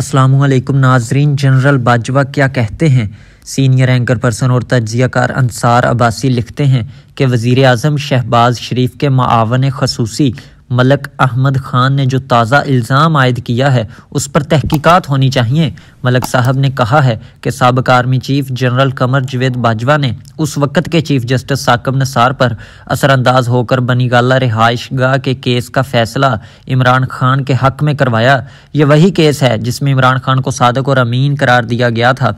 السلام علیکم ناظرین، جنرل باجوہ کیا کہتے ہیں؟ سینئر اینکر پرسن اور تجزیہ کار انصار عباسی لکھتے ہیں کہ وزیر اعظم شہباز شریف کے معاون خصوصی ملک احمد خان نے جو تازہ الزام عائد کیا ہے اس پر تحقیقات ہونی چاہیے۔ ملک صاحب نے کہا ہے کہ سابق army chief general Qamar Javed Bajwa نے اس وقت کے چیف جسٹس ثاقب نثار پر اثر انداز ہو کر بنی گالہ رہائش گاہ کے کیس کا فیصلہ عمران خان کے حق میں کروایا۔ یہ وہی کیس ہے جس میں عمران خان کو صادق اور امین قرار دیا گیا تھا۔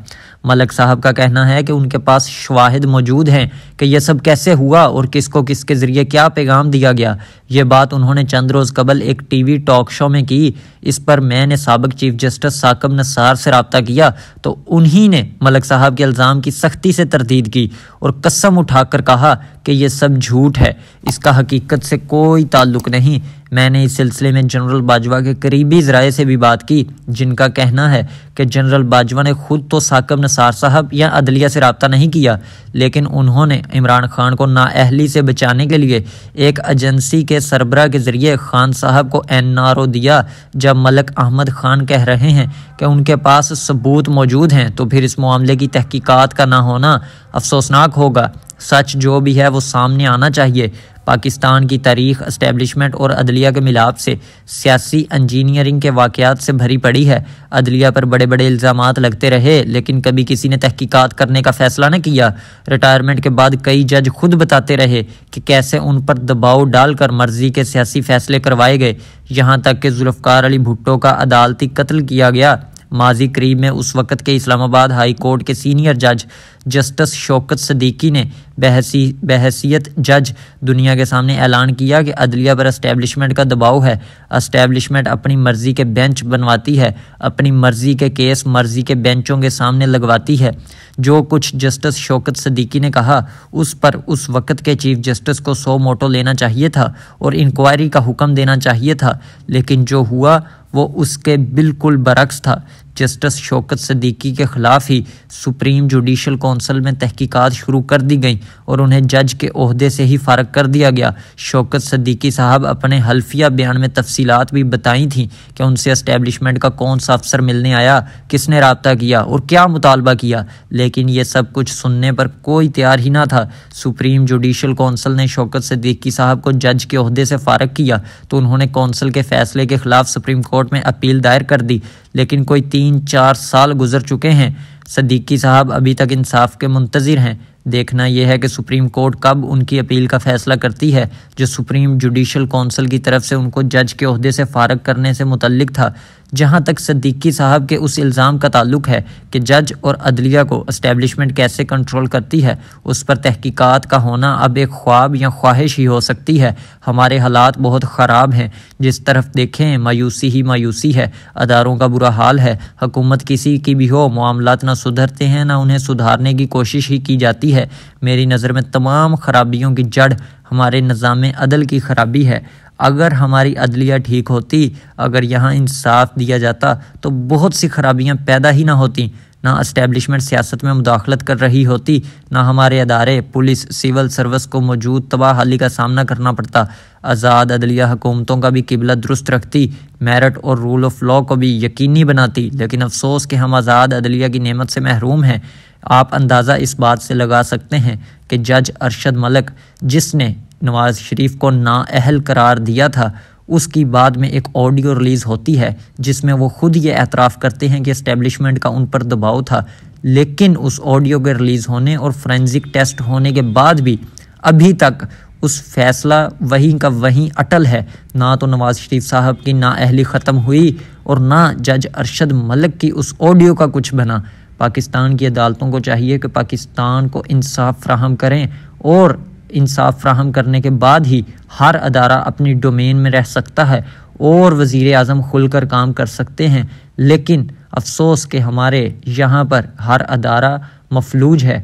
ملک صاحب کا کہنا ہے کہ ان کے پاس شواہد موجود ہیں کہ یہ سب کیسے ہوا اور کس کو کس کے ذریعے کیا پیغام دیا گیا۔ یہ بات انہوں نے چند روز قبل ایک ٹی وی ٹاک شو میں کی۔ اس پر میں نے سابق چیف جسٹس ثاقب نثار سے رابطہ کیا تو انہی نے ملک صاحب کے الزام کی سختی سے تردید کی اور قسم اٹھا کر کہا کہ یہ سب جھوٹ ہے، اس کا حقیقت سے کوئی تعلق نہیں۔ میں نے اس سلسلے میں جنرل باجوہ کے قریبی ذرائع سے بھی بات کی، جن کا کہنا ہے کہ جنرل باجوہ نے خود تو ثاقب نثار صاحب یا عدلیہ سے رابطہ نہیں کیا، لیکن انہوں نے عمران خان کو نااہلی سے بچانے کے لیے ایک ایجنسی کے سربراہ کے ذریعے خان صاحب کو NRO دیا۔ جب ملک احمد خان کہہ رہے ہیں کہ ان کے پاس ثبوت موجود ہیں تو پھر اس معاملے کی تحقیقات کا نہ ہونا افسوسناک ہوگا۔ سچ جو بھی ہے وہ سامنے آنا چاہیے۔ پاکستان کی تاریخ اسٹیبلشمنٹ اور عدلیہ کے ملاپ سے سیاسی انجینئرنگ کے واقعات سے بھری پڑی ہے۔ عدلیہ پر بڑے بڑے الزامات لگتے رہے لیکن کبھی کسی نے تحقیقات کرنے کا فیصلہ نہ کیا۔ ریٹائرمنٹ کے بعد کئی جج خود بتاتے رہے کہ کیسے ان پر دباؤ ڈال کر مرضی کے سیاسی فیصلے کروائے گئے، یہاں تک کہ ذوالفقار علی بھٹو کا عدالتی قتل کیا گیا۔ ماضی قریب میں اس وقت کے اسلام آباد ہائی کورٹ کے سینئر جج جسٹس شوکت صدیقی نے بحیثیت جج دنیا کے سامنے اعلان کیا کہ عدلیہ پر اسٹیبلشمنٹ کا دباؤ ہے۔ اسٹیبلشمنٹ اپنی مرضی کے بینچ بنواتی ہے، اپنی مرضی کے کیس مرضی کے بینچوں کے سامنے لگواتی ہے۔ جو کچھ جسٹس شوکت صدیقی نے کہا اس پر اس وقت کے چیف جسٹس کو سو موٹو لینا چاہیے تھا اور انکوائری کا حکم دینا چاہیے تھا، لیکن جو ہوا وہ اس کے بالکل برعکس تھا۔ جسٹس شوکت صدیقی کے خلاف ہی سپریم جوڈیشل کونسل میں تحقیقات شروع کر دی گئیں اور انہیں جج کے عہدے سے ہی فارغ کر دیا گیا۔ شوکت صدیقی صاحب اپنے حلفیہ بیان میں تفصیلات بھی بتائی تھیں کہ ان سے اسٹیبلشمنٹ کا کون سا افسر ملنے آیا، کس نے رابطہ کیا اور کیا مطالبہ کیا، لیکن یہ سب کچھ سننے پر کوئی تیار ہی نہ تھا۔ سپریم جوڈیشل کونسل نے شوکت صدیقی صاحب کو جج کے عہدے سے فارغ کیا تو انہوں نے کونسل کے فیصلے کے خلاف سپریم کورٹ میں اپیل دائر کر دی، لیکن کوئی 3-4 سال گزر چکے ہیں۔ صدیقی صاحب ابھی تک انصاف کے منتظر ہیں۔ دیکھنا یہ ہے کہ سپریم کورٹ کب ان کی اپیل کا فیصلہ کرتی ہے جو سپریم جوڈیشل کونسل کی طرف سے ان کو جج کے عہدے سے فارغ کرنے سے متعلق تھا۔ جہاں تک صدیقی صاحب کے اس الزام کا تعلق ہے کہ جج اور عدلیہ کو اسٹیبلشمنٹ کیسے کنٹرول کرتی ہے، اس پر تحقیقات کا ہونا اب ایک خواب یا خواہش ہی ہو سکتی ہے۔ ہمارے حالات بہت خراب ہیں، جس طرف دیکھیں مایوسی ہی مایوسی ہے، اداروں کا برا حال ہے۔ حکومت کسی کی بھی ہو، معاملات نہ سدھرتے ہیں نہ انہیں سدھارنے کی کوشش ہی کی جاتی ہے۔ میری نظر میں تمام خرابیوں کی جڑ ہمارے نظام عدل کی خرابی ہے۔ اگر ہماری عدلیہ ٹھیک ہوتی، اگر یہاں انصاف دیا جاتا تو بہت سی خرابیاں پیدا ہی نہ ہوتی۔ نہ اسٹیبلشمنٹ سیاست میں مداخلت کر رہی ہوتی، نہ ہمارے ادارے پولیس سول سروس کو موجود تباہ حالی کا سامنا کرنا پڑتا۔ آزاد عدلیہ حکومتوں کا بھی قبلہ درست رکھتی، میرٹ اور رول آف لاء کو بھی یقینی بناتی، لیکن افسوس کہ ہم آزاد عدلیہ کی نعمت سے محروم ہیں۔ آپ اندازہ اس بات سے لگا سکتے ہیں کہ جج ارشد ملک جس نے نواز شریف کو نااہل قرار دیا تھا، اس کی بعد میں ایک آڈیو ریلیز ہوتی ہے جس میں وہ خود یہ اعتراف کرتے ہیں کہ اسٹیبلشمنٹ کا ان پر دباؤ تھا، لیکن اس آڈیو کے ریلیز ہونے اور فورینزک ٹیسٹ ہونے کے بعد بھی ابھی تک اس فیصلہ وہیں کا وہیں اٹل ہے۔ نہ تو نواز شریف صاحب کی نااہلی ختم ہوئی اور نہ جج ارشد ملک کی اس آڈیو کا کچھ بنا۔ پاکستان کی عدالتوں کو چاہیے کہ پاکستان کو انصاف فراہم کریں، اور انصاف فراہم کرنے کے بعد ہی ہر ادارہ اپنی ڈومین میں رہ سکتا ہے اور وزیر اعظم کھل کر کام کر سکتے ہیں، لیکن افسوس کہ ہمارے یہاں پر ہر ادارہ مفلوج ہے